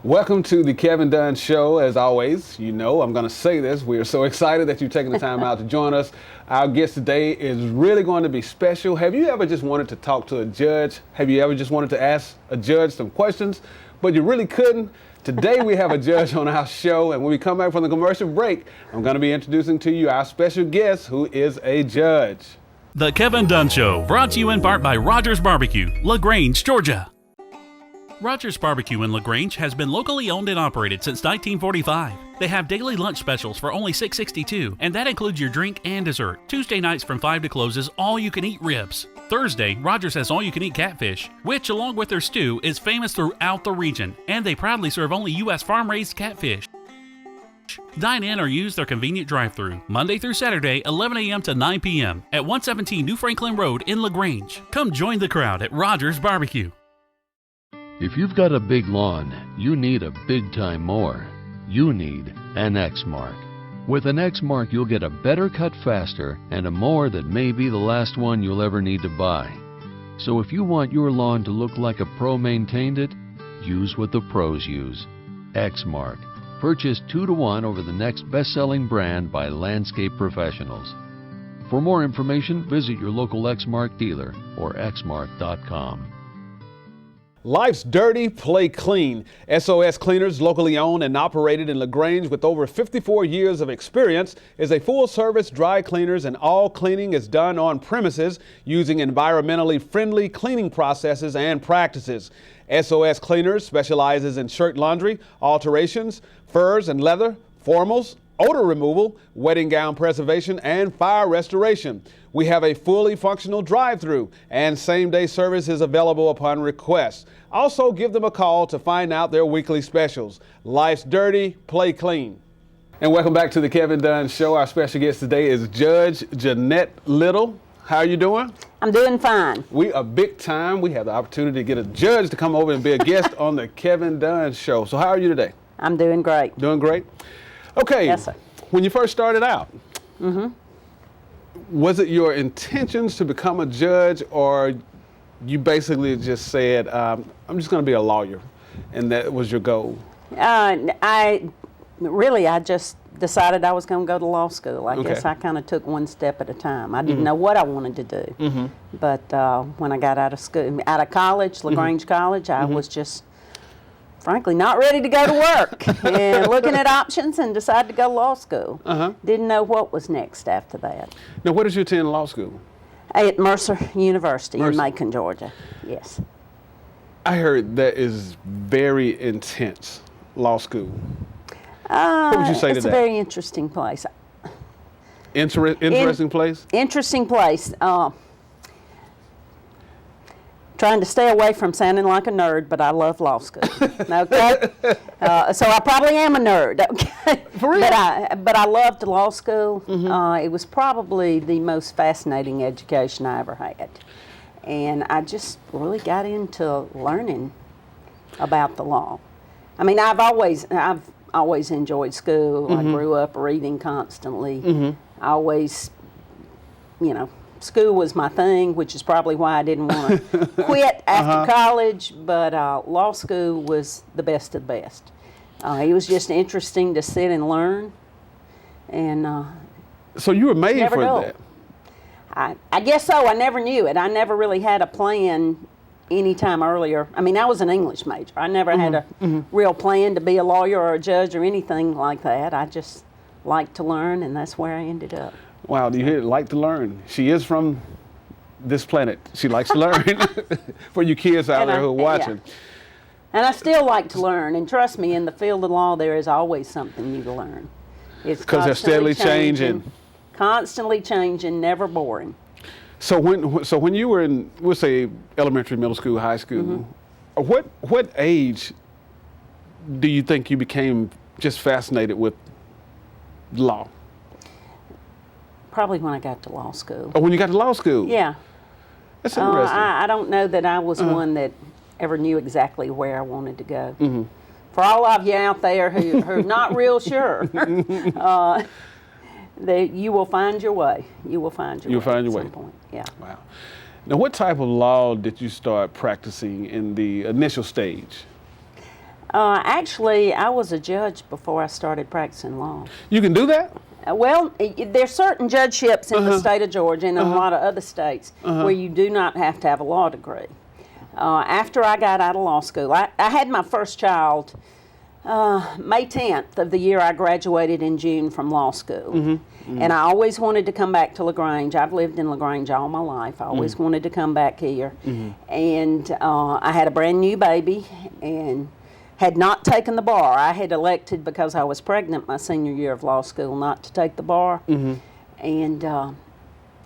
Welcome to the Kevin Dunn Show. As always, you know I'm going to say this. We are so excited that you're taking the time out to join us. Our guest today is really going to be special. Have you ever just wanted to talk to a judge? Have you ever just wanted to ask a judge some questions, but you really couldn't? Today we have a judge on our show, and when we come back from the commercial break, I'm going to be introducing to you our special guest who is a judge. The Kevin Dunn Show, brought to you in part by Rogers Barbecue, LaGrange, Georgia. Rogers Barbecue in LaGrange has been locally owned and operated since 1945. They have daily lunch specials for only $6.62, and that includes your drink and dessert. Tuesday nights from 5 to close is all-you-can-eat ribs. Thursday, Rogers has all-you-can-eat catfish, which, along with their stew, is famous throughout the region, and they proudly serve only U.S. farm-raised catfish. Dine in or use their convenient drive-thru, Monday through Saturday, 11 a.m. to 9 p.m. at 117 New Franklin Road in LaGrange. Come join the crowd at Rogers Barbecue. If you've got a big lawn, you need a big-time mower. You need an X-Mark. With an X-Mark, you'll get a better cut faster and a mower that may be the last one you'll ever need to buy. So if you want your lawn to look like a pro maintained it, use what the pros use. X-Mark. Purchase 2-to-1 over the next best-selling brand by landscape professionals. For more information, visit your local X-Mark dealer or xmark.com. Life's dirty, play clean. SOS Cleaners, locally owned and operated in LaGrange with over 54 years of experience, is a full-service dry cleaners, and all cleaning is done on premises using environmentally friendly cleaning processes and practices. SOS Cleaners specializes in shirt laundry, alterations, furs and leather, formals, odor removal, wedding gown preservation, and fire restoration. We have a fully functional drive-through, and same-day service is available upon request. Also, give them a call to find out their weekly specials. Life's dirty, play clean. And welcome back to the Kevin Dunn Show. Our special guest today is Judge Jeannette Little. How are you doing? I'm doing fine. We are big time. We have the opportunity to get a judge to come over and be a guest on the Kevin Dunn Show. So how are you today? I'm doing great. Doing great? Okay. Yes, sir. When you first started out, was it your intentions to become a judge, or you basically just said, I'm just going to be a lawyer, and that was your goal? I just decided I was going to go to law school. I guess I kind of took one step at a time. I didn't know what I wanted to do, but when I got out of college, LaGrange College, I was just frankly not ready to go to work and looking at options, and decided to go to law school. Didn't know what was next after that. Now, where did you attend law school? At Mercer University in Macon, Georgia. Yes. I heard that is very intense, law school. What would you say to that? It's a very interesting place. Interesting place? Interesting place. Trying to stay away from sounding like a nerd, but I love law school. Okay, so I probably am a nerd. Okay, for real? But I loved law school. It was probably the most fascinating education I ever had, and I just really got into learning about the law. I mean, I've always enjoyed school. I grew up reading constantly. I always, school was my thing, which is probably why I didn't want to quit after college, but law school was the best of the best. It was just interesting to sit and learn. And so you were made for that? I guess so. I never knew it. I never really had a plan any time earlier. I mean, I was an English major. I never had a real plan to be a lawyer or a judge or anything like that. I just liked to learn, and that's where I ended up. Wow, do you hear it? Like to learn. She is from this planet. She likes to learn. For you kids out there who are watching. Yeah. And I still like to learn. And trust me, in the field of law, there is always something new to learn. It's because they're steadily changing. Constantly changing, never boring. So when you were in, we'll say, elementary, middle school, high school, what age do you think you became just fascinated with law? Probably when I got to law school. Or when you got to law school? Yeah. That's interesting. I don't know that I was one that ever knew exactly where I wanted to go. For all of you out there who are not real sure, you will find your way. You will find your way. You'll find your way. At some point. Yeah. Wow. Now, what type of law did you start practicing in the initial stage? Actually, I was a judge before I started practicing law. You can do that? Well, there's certain judgeships in the state of Georgia and in a lot of other states where you do not have to have a law degree. After I got out of law school, I had my first child May 10th of the year I graduated in June from law school. And I always wanted to come back to LaGrange. I've lived in LaGrange all my life. I always wanted to come back here. And I had a brand new baby and had not taken the bar. I had elected, because I was pregnant my senior year of law school, not to take the bar. And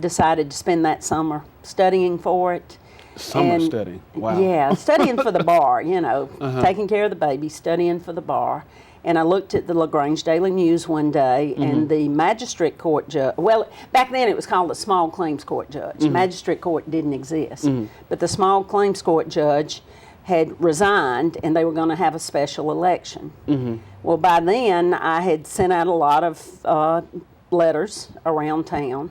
decided to spend that summer studying for it. Summer studying, wow. Yeah, studying for the bar, you know, taking care of the baby, studying for the bar. And I looked at the LaGrange Daily News one day, and the magistrate court judge, well, back then it was called the small claims court judge. Magistrate court didn't exist. But the small claims court judge had resigned, and they were going to have a special election. Well, by then, I had sent out a lot of letters around town.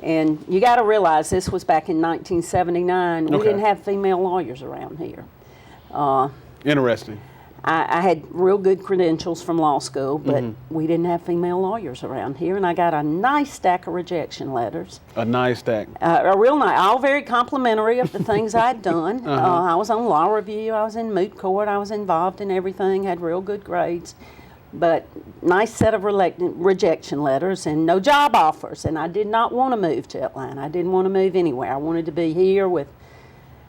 And you got to realize this was back in 1979. We didn't have female lawyers around here. Interesting. I had real good credentials from law school, but we didn't have female lawyers around here. And I got a nice stack of rejection letters. A nice stack. A real nice, all very complimentary of the things I'd done. I was on law review, I was in moot court, I was involved in everything, had real good grades. But nice set of rejection letters and no job offers. And I did not want to move to Atlanta. I didn't want to move anywhere. I wanted to be here with,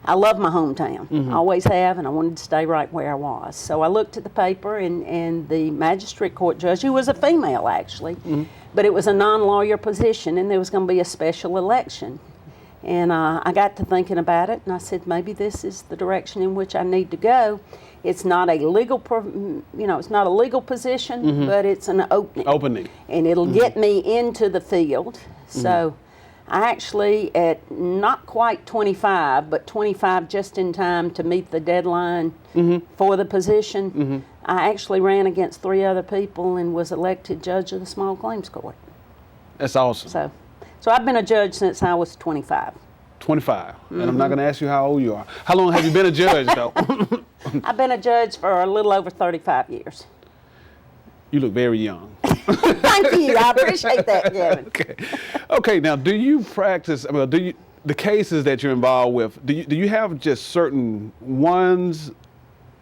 I love my hometown. Always have, and I wanted to stay right where I was. So I looked at the paper, and the magistrate court judge, who was a female actually, but it was a non-lawyer position, and there was going to be a special election. And I got to thinking about it, and I said, maybe this is the direction in which I need to go. It's not a legal, it's not a legal position, but it's an opening. And it'll get me into the field. So I actually, at not quite 25, but 25 just in time to meet the deadline for the position, I actually ran against 3 other people and was elected judge of the small claims court. That's awesome. So I've been a judge since I was 25. 25. And I'm not going to ask you how old you are. How long have you been a judge, though? I've been a judge for a little over 35 years. You look very young. Thank you. I appreciate that, Kevin. Okay. Now, do you practice? I mean, the cases that you're involved with? Do you have just certain ones,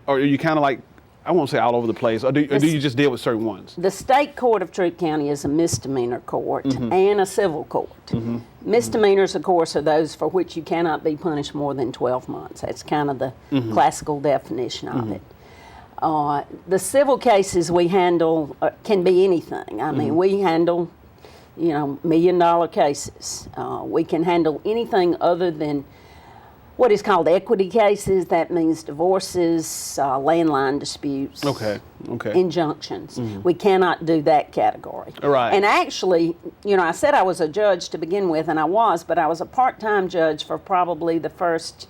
or are you kind of like, I won't say all over the place, or do you just deal with certain ones? The State Court of Troup County is a misdemeanor court and a civil court. Misdemeanors, of course, are those for which you cannot be punished more than 12 months. That's kind of the classical definition of it. The civil cases we handle can be anything. I mean, we handle, $1 million cases. We can handle anything other than what is called equity cases. That means divorces, landline disputes, injunctions. We cannot do that category. Right. And actually, I said I was a judge to begin with, and I was, but I was a part-time judge for probably the first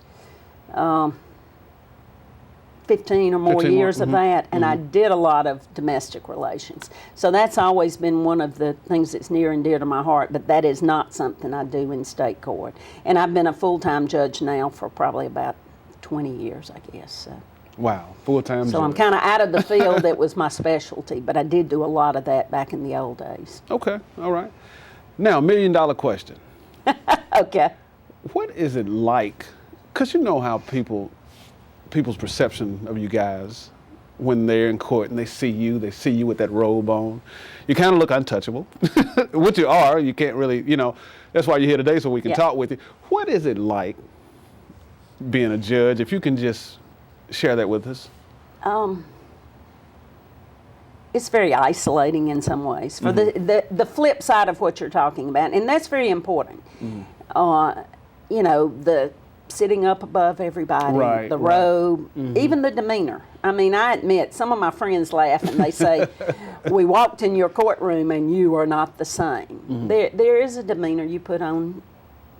15 or more years of that, and I did a lot of domestic relations. So that's always been one of the things that's near and dear to my heart, but that is not something I do in state court. And I've been a full-time judge now for probably about 20 years, I guess. So. Wow, full-time judge. So I'm kind of out of the field that was my specialty, but I did do a lot of that back in the old days. Okay, all right. Now, $1 million question. Okay. What is it like, because you know how people's perception of you guys when they're in court and they see you with that robe on. You kind of look untouchable, which you are. You can't really, that's why you're here today, so we can talk with you. What is it like being a judge? If you can just share that with us. It's very isolating in some ways for the flip side of what you're talking about, and that's very important. sitting up above everybody, Right, the right. robe, even the demeanor. I mean, I admit, some of my friends laugh and they say, we walked in your courtroom and you are not the same. There is a demeanor you put on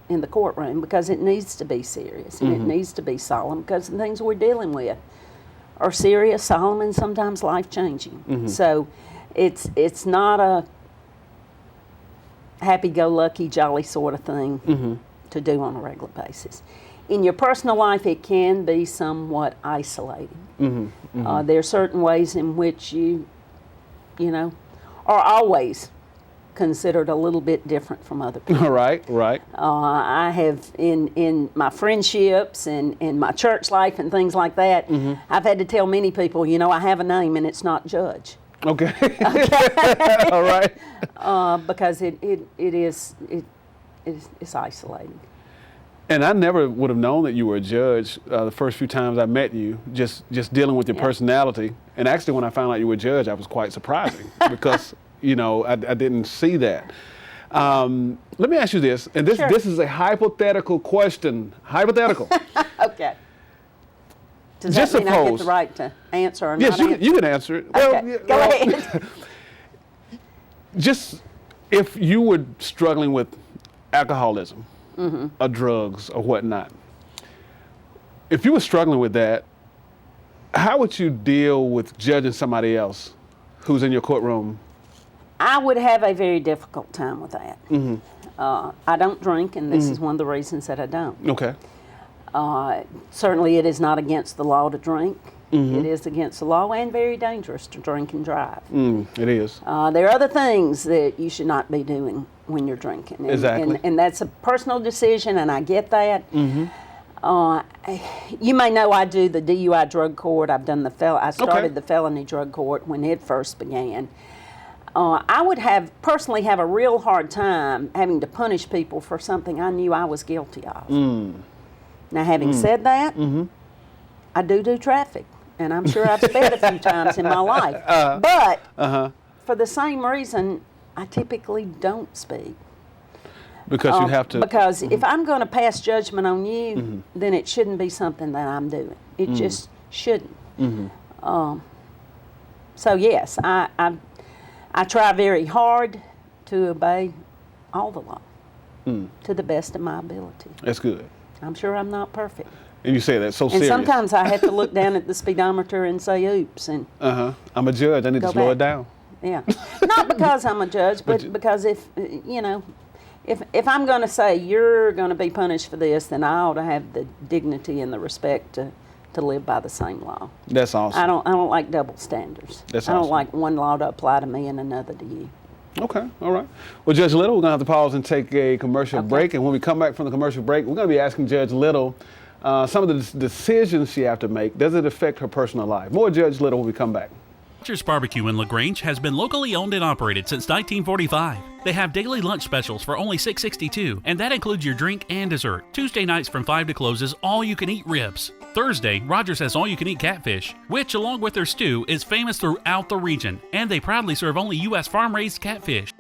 in the courtroom because it needs to be serious and it needs to be solemn because the things we're dealing with are serious, solemn, and sometimes life-changing. So it's not a happy-go-lucky, jolly sort of thing to do on a regular basis. In your personal life, it can be somewhat isolating. There are certain ways in which you know, are always considered a little bit different from other people. Right. I have, in my friendships and in my church life and things like that, I've had to tell many people, you know, I have a name and it's not Judge. Okay. All right. Because it's isolating. And I never would have known that you were a judge the first few times I met you, just dealing with your personality. And actually, when I found out you were a judge, I was quite surprising because, you know, I didn't see that. Let me ask you this, and this is a hypothetical question. Hypothetical. Okay. Does Just that mean I get suppose- the right to answer or Yes, not answer? you can answer it. Okay, go ahead. Just if you were struggling with alcoholism or drugs or whatnot, if you were struggling with that, how would you deal with judging somebody else who's in your courtroom? I would have a very difficult time with that. I don't drink, and this is one of the reasons that I don't. Okay. Certainly it is not against the law to drink. It is against the law and very dangerous to drink and drive. It is. There are other things that you should not be doing when you're drinking. And, Exactly. And that's a personal decision, and I get that. You may know I do the DUI drug court. I've done I started the felony drug court when it first began. I would personally have a real hard time having to punish people for something I knew I was guilty of. Now, having said that, I do traffic, and I'm sure I've sped a few times in my life. But for the same reason, I typically don't speed. Because you have to. Because if I'm going to pass judgment on you, then it shouldn't be something that I'm doing. It just shouldn't. So yes, I try very hard to obey all the law to the best of my ability. That's good. I'm sure I'm not perfect. And you say that so And serious. sometimes I have to look down at the speedometer and say, oops, and I'm a judge. I need to Go slow back. it down. yeah. Not because I'm a judge, but because if I'm going to say you're going to be punished for this, then I ought to have the dignity and the respect to live by the same law. That's awesome. I don't like double standards. That's I don't awesome. like one law to apply to me and another to you. Okay, all right. Well, Judge Little, we're going to have to pause and take a commercial break. And when we come back from the commercial break, we're going to be asking Judge Little some of the decisions she has to make. Does it affect her personal life? More Judge Little when we come back. Rogers Barbecue in LaGrange has been locally owned and operated since 1945. They have daily lunch specials for only $6.62, and that includes your drink and dessert. Tuesday nights from 5 to close is all-you-can-eat ribs. Thursday, Rogers has all-you-can-eat catfish, which, along with their stew, is famous throughout the region, and they proudly serve only U.S. farm-raised catfish.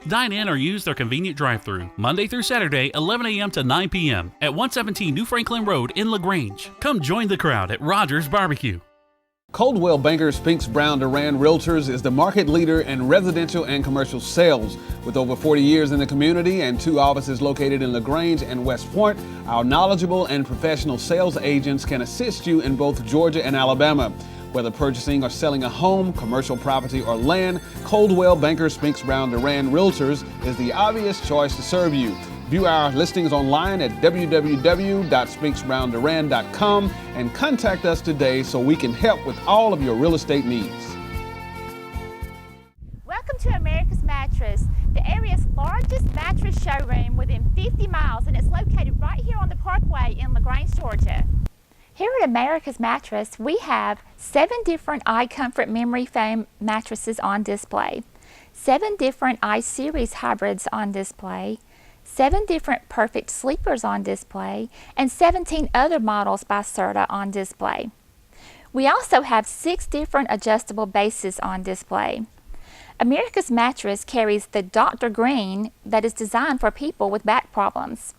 Dine in or use their convenient drive-thru, Monday through Saturday, 11 a.m. to 9 p.m. at 117 New Franklin Road in LaGrange. Come join the crowd at Rogers Barbecue. Coldwell Banker Spinks Brown Duran Realtors is the market leader in residential and commercial sales. With over 40 years in the community and 2 offices located in LaGrange and West Point, our knowledgeable and professional sales agents can assist you in both Georgia and Alabama. Whether purchasing or selling a home, commercial property, or land, Coldwell Banker Spinks Brown Duran Realtors is the obvious choice to serve you. View our listings online at www.spinksbrownduran.com and contact us today so we can help with all of your real estate needs. Welcome to America's Mattress, the area's largest mattress showroom within 50 miles, and it's located right here on the Parkway in LaGrange, Georgia. Here at America's Mattress, we have 7 different iComfort memory foam mattresses on display, 7 different iSeries hybrids on display, 7 different Perfect Sleepers on display, and 17 other models by Serta on display. We also have 6 different adjustable bases on display. America's Mattress carries the Dr. Green that is designed for people with back problems.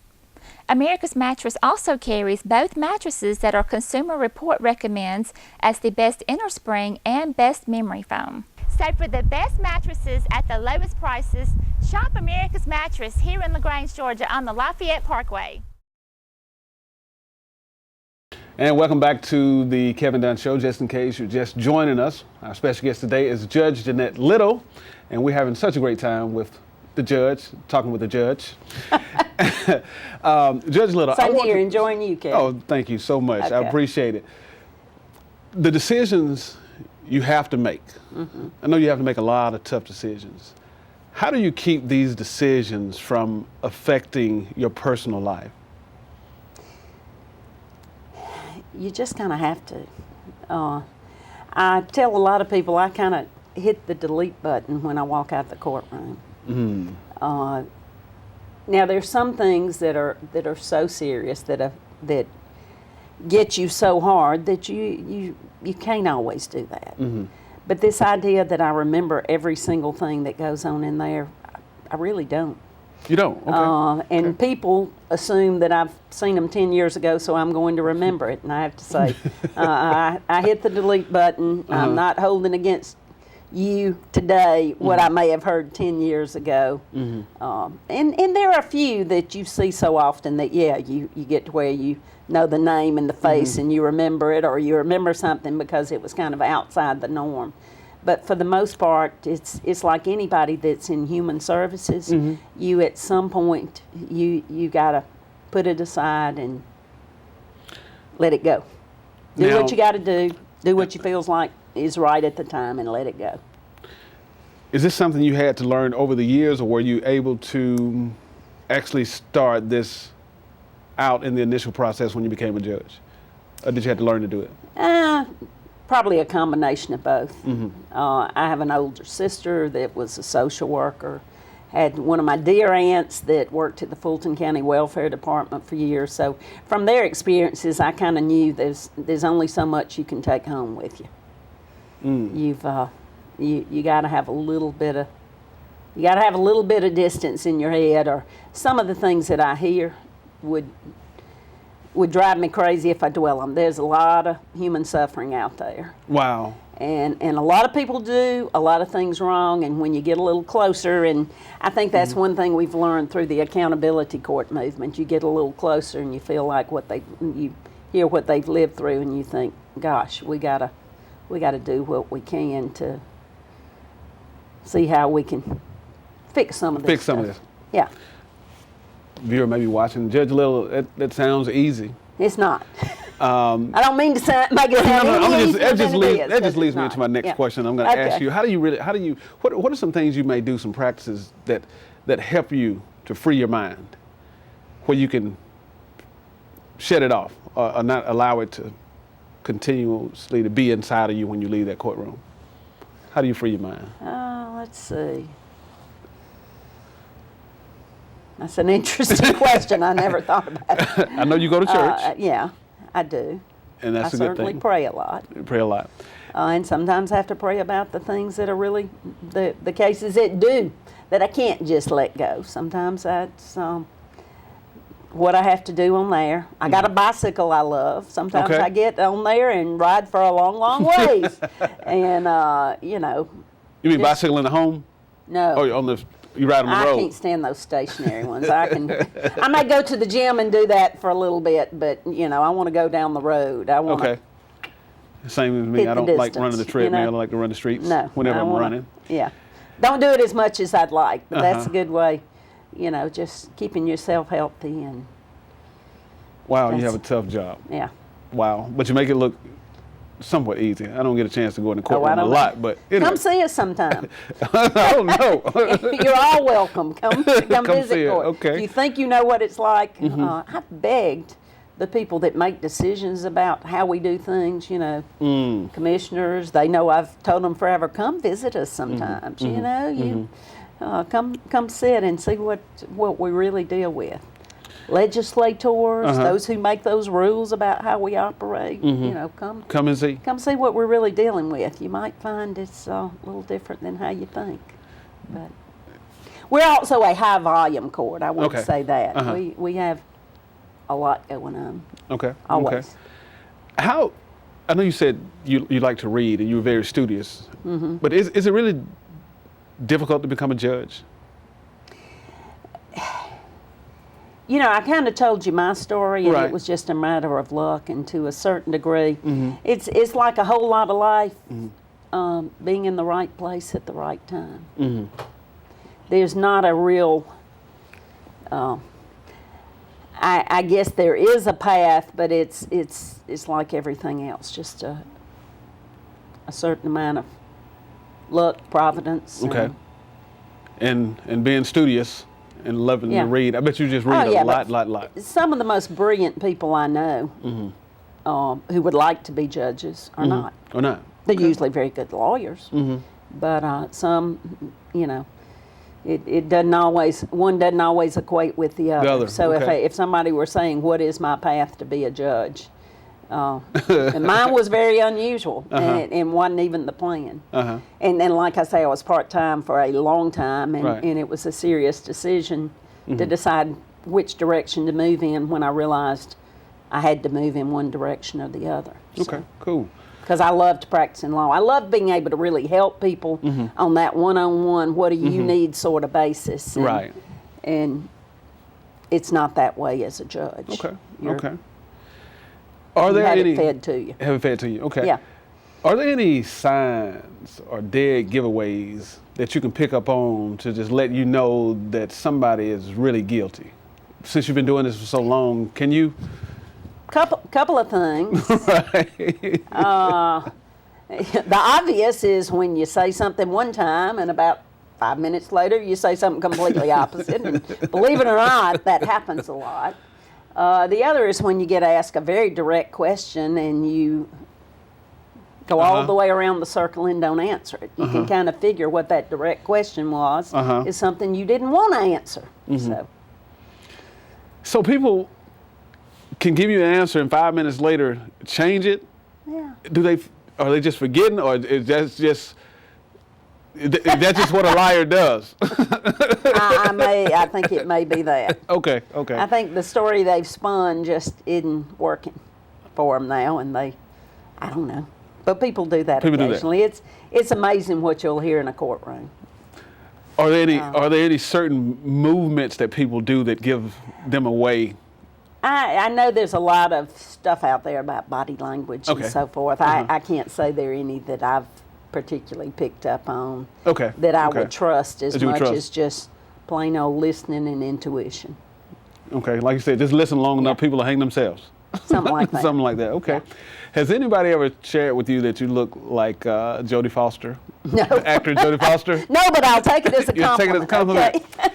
America's Mattress also carries both mattresses that our Consumer Report recommends as the best innerspring and best memory foam. So for the best mattresses at the lowest prices, shop America's Mattress here in LaGrange, Georgia on the Lafayette Parkway. And welcome back to the Kevin Dunn Show. Just in case you're just joining us, our special guest today is Judge Jeannette Little, and we're having such a great time with the judge, talking with the judge. Judge Little, Same here, enjoying you, Kevin. Oh, thank you so much. Okay. I appreciate it. The decisions you have to make, I know you have to make a lot of tough decisions. How do you keep these decisions from affecting your personal life? You just kind of have to. I tell a lot of people I kind of hit the delete button when I walk out the courtroom. Now there's some things that are so serious that get you so hard that you can't always do that. But this idea that I remember every single thing that goes on in there, I really don't. You don't? Okay. And people assume that I've seen them 10 years ago, so I'm going to remember it. And I have to say, I hit the delete button. I'm not holding against you today what I may have heard 10 years ago. And there are a few that you see so often that, yeah, you get to where you know the name and the face and you remember it, or you remember something because it was kind of outside the norm. But for the most part, it's like anybody that's in human services. You at some point, you got to put it aside and let it go. Do what you got to do what you feels like is right at the time, and let it go. Is this something you had to learn over the years, or were you able to actually start this out in the initial process when you became a judge? Or did you have to learn to do it? Probably a combination of both. I have an older sister that was a social worker. Had one of my dear aunts that worked at the Fulton County Welfare Department for years. So from their experiences, I kind of knew there's only so much you can take home with you. You got to have a little bit of distance in your head, or some of the things that I hear would drive me crazy if I dwell on. There's a lot of human suffering out there. Wow. And a lot of people do a lot of things wrong, and when you get a little closer, and I think that's one thing we've learned through the accountability court movement, you get a little closer and you feel like you hear what they've lived through, and you think, gosh, we gotta do what we can to see how we can fix some of this. Fix some of this. Yeah. Viewer may be watching. Judge Little, that sounds easy. It's not. I don't mean to make it sound easy. That just leads me into my next question. I'm going to ask you, what are some things you may do, some practices that help you to free your mind, where you can shut it off or not allow it to continuously to be inside of you when you leave that courtroom? How do you free your mind? Let's see. That's an interesting question. I never thought about it. I know you go to church. Yeah, I do. And that's a good thing. I certainly pray a lot. Pray a lot. And sometimes I have to pray about the things that are really the cases that I can't just let go. Sometimes that's what I have to do on there. I got a bicycle I love. Sometimes I get on there and ride for a long, long ways. And, you know. You mean bicycle in the home? No. Oh, you ride on the road? I can't stand those stationary ones. I may go to the gym and do that for a little bit, but, you know, I want to go down the road. I want Okay. Same as me. I don't like running the treadmill. I like to run the streets whenever I'm running. Yeah. Don't do it as much as I'd like, but that's a good way, you know, just keeping yourself healthy. And wow, you have a tough job. Yeah. Wow. But you make it look somewhat easy. I don't get a chance to go in the courtroom a lot, but anyway. Come see us sometime. I don't know. You're all welcome. Come visit see it. court. Okay. If you think you know what it's like, I've begged the people that make decisions about how we do things, you know, commissioners, they know I've told them forever, come visit us sometimes, you know, come sit and see what we really deal with. Legislators, those who make those rules about how we operate, you know, come and see. Come see what we're really dealing with. You might find it's a little different than how you think. But we're also a high volume court. I want to say that. We have a lot going on. Okay. Always. Okay. I know you said you like to read and you were very studious, but is it really difficult to become a judge? You know, I kind of told you my story, and Right. it was just a matter of luck, and to a certain degree, it's like a whole lot of life, being in the right place at the right time. There's not a real, I guess there is a path, but it's like everything else, just a certain amount of luck, providence. Okay. And being studious and loving Yeah. to read. I bet you just read Oh, yeah, a but lot. Some of the most brilliant people I know who would like to be judges are not. Or not? They're usually very good lawyers, but some, you know, it doesn't always, one doesn't always equate with the other. other, So okay. if somebody were saying, what is my path to be a judge? And mine was very unusual, and wasn't even the plan. And like I say, I was part-time for a long time, and, Right. and it was a serious decision to decide which direction to move in when I realized I had to move in one direction or the other. Okay, cool. Because I loved practicing law. I loved being able to really help people on that one-on-one, what do you need sort of basis. And, Right. And it's not that way as a judge. Okay, You're- okay. Are You there have any... it fed to you. Have it fed to you, okay. Yeah. Are there any signs or dead giveaways that you can pick up on to just let you know that somebody is really guilty? Since you've been doing this for so long, can you... Couple of things. Right. The obvious is when you say something one time and about 5 minutes later you say something completely opposite. And believe it or not, that happens a lot. The other is when you get asked a very direct question and you go all the way around the circle and don't answer it. You can kind of figure what that direct question was is something you didn't want to answer. So people can give you an answer and 5 minutes later change it? Yeah. Are they just forgetting, or is that just what a liar does? I think it may be that. Okay. I think the story they've spun just isn't working for them now, and I don't know. But people do that occasionally. It's amazing what you'll hear in a courtroom. Are there any certain movements that people do that give them away? I know there's a lot of stuff out there about body language and so forth. I can't say there are any that I've particularly picked up on that I would trust as much as just plain old listening and intuition. Okay, like you said, just listen long enough, people will hang themselves. Something like that. Something like that, okay. Yeah. Has anybody ever shared with you that you look like Jodie Foster? No. Actor Jodie Foster? No, but I'll take it as a compliment. You take it as a compliment? Okay?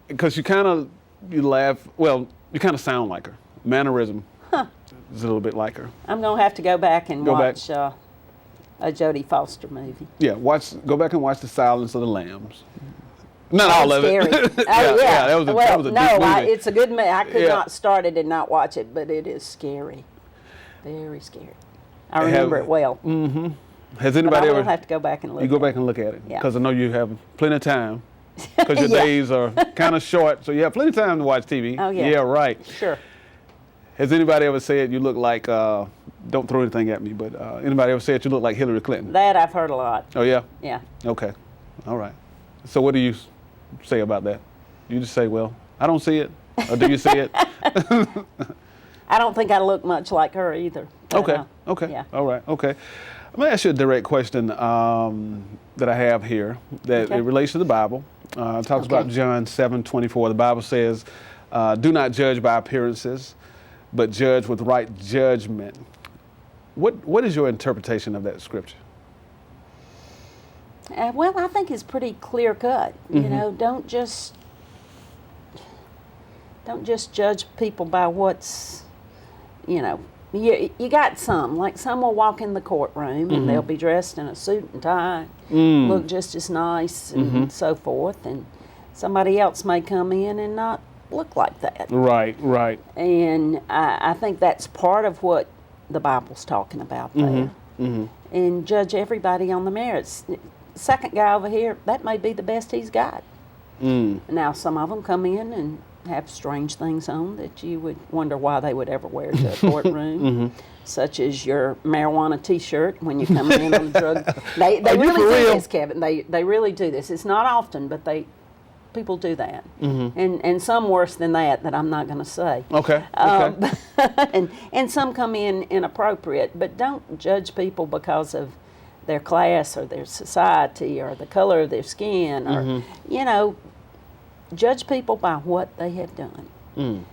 Because you laugh, well, you kind of sound like her. Mannerism is a little bit like her. I'm going to have to go back and watch a Jodie Foster movie. Yeah, go back and watch The Silence of the Lambs. Not all of Scary. it. Yeah, that was a deep movie. It's a good movie. I could not start it and not watch it, but it is scary. Very scary. I remember it well. Has But anybody I will ever... have to go back and look. You go back and look at it, Yeah. because I know you have plenty of time, because your days are kind of short, so you have plenty of time to watch TV. Oh, yeah. Yeah, right. Sure. Has anybody ever said you look like, don't throw anything at me, but anybody ever said you look like Hillary Clinton? That I've heard a lot. Oh, yeah? Yeah. Okay. All right. So what do you say about that? You just say, well, I don't see it, or do you see it? I don't think I look much like her either. But, Okay. Yeah. All right. Okay. I'm going to ask you a direct question that I have here that it relates to the Bible. It talks about John 7:24. The Bible says, do not judge by appearances, but judge with right judgment. What is your interpretation of that scripture? Well, I think it's pretty clear cut. You know, don't just judge people by what's, you know, you got some will walk in the courtroom and they'll be dressed in a suit and tie, look just as nice and so forth, and somebody else may come in and not look like that. Right. And I think that's part of what the Bible's talking about there. And judge everybody on the merits. Second guy over here, that may be the best he's got. Now, some of them come in and have strange things on that you would wonder why they would ever wear to a courtroom, such as your marijuana T-shirt when you come in on a drug. They really do this, Kevin. They really do this. It's not often, but people do that, and some worse than that I'm not going to say. Okay. And some come in inappropriate, but don't judge people because of their class or their society or the color of their skin, or judge people by what they have done. And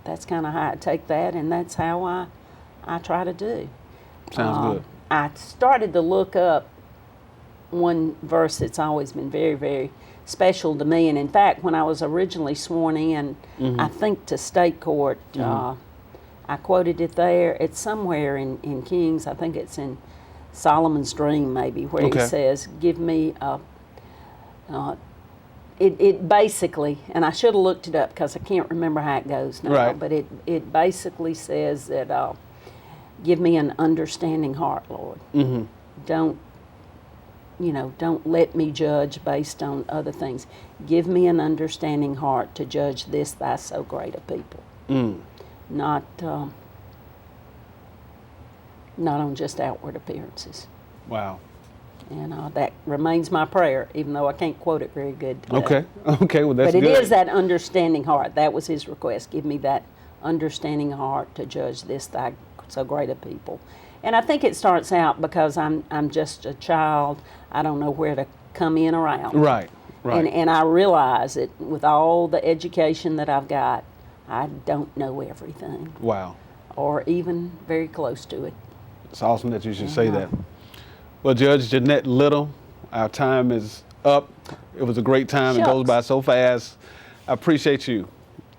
that's kind of how I take that, and that's how I try to do. Sounds good. I started to look up one verse that's always been very, very special to me, and in fact, when I was originally sworn in, I think to state court, I quoted it there. It's somewhere in Kings. I think it's in Solomon's Dream, maybe, where he says, "Give me a." It basically, and I should have looked it up because I can't remember how it goes now. Right. But it basically says that, "Give me an understanding heart, Lord. Don't let me judge based on other things. Give me an understanding heart to judge this thy so great a people." Not on just outward appearances. Wow. And that remains my prayer, even though I can't quote it very good today. Okay, well, that's good. But good. it is that understanding heart. That was his request. Give me that understanding heart to judge this thy so great a people. And I think it starts out because I'm just a child. I don't know where to come in or out. Right. And I realize that with all the education that I've got, I don't know everything. Wow. Or even very close to it. It's awesome that you should say that. Well, Judge Jeannette Little, our time is up. It was a great time. It goes by so fast. I appreciate you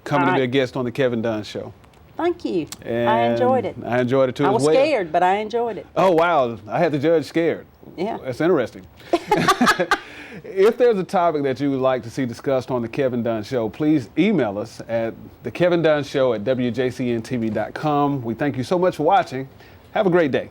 coming to be a guest on the Kevin Dunn Show. Thank you. And I enjoyed it. I enjoyed it too as well. I was scared, but I enjoyed it. Oh, wow. I had the judge scared. Yeah. That's interesting. If there's a topic that you would like to see discussed on the Kevin Dunn Show, please email us at thekevindunnshow@wjcntv.com. We thank you so much for watching. Have a great day.